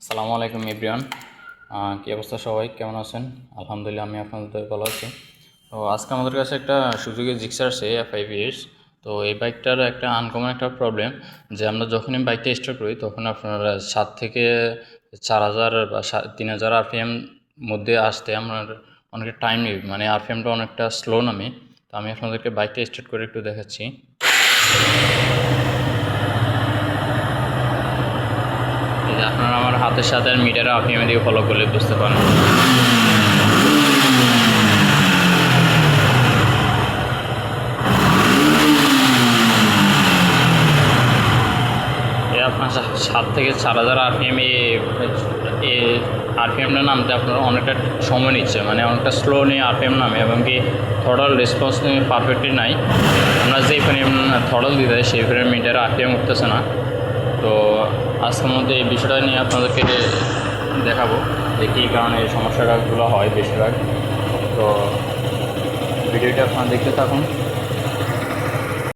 আসসালামু আলাইকুম এভরিওয়ান। কী অবস্থা, সবাই কেমন আছেন? আলহামদুলিল্লাহ, আমি আপনাদের ভালো আছি। তো আজকে আমাদের কাছে একটা সুজুকি জিক্সার আছে F5 years। তো এই বাইকটার একটা আনকমন একটা প্রবলেম যে আমরা যখনই বাইকটা স্টার্ট করি তখন আপনার 7 থেকে 4,000 বা 3,000 আরপিএম মধ্যে আসতে আমার অনেকটা টাইম নেবে, মানে আরপিএমটা অনেকটা স্লো নামে। তো আমি আপনাদেরকে বাইকটা স্টার্ট করে একটু দেখাচ্ছি। এই যে আপনারা আমার হাতের সাথে মিটারে আরপিএম দিয়ে ফলো করলে বুঝতে পারেন। আপনার 7 থেকে 4,000 আরপিএম এ আরপিএমটা নামতে আপনার অনেকটা সময় নিচ্ছে, মানে অনেকটা স্লো নিয়ে আরপিএম নামে, এবং কি থ্রটল রেসপন্স নিয়ে পারফেক্টলি নাই। আমরা যেই ফ্রেম থ্রটল দিতে হয় সেই ফ্রেম মিটারে আরপিএম উঠতেছে না। তো আজকের মধ্যে এই বিষয়টা নিয়ে আপনাদেরকে দেখাবো যে কী কারণে এই সমস্যাগুলো হয় বেশিরভাগ। তো ভিডিওটি আপনারা দেখতে থাকুন।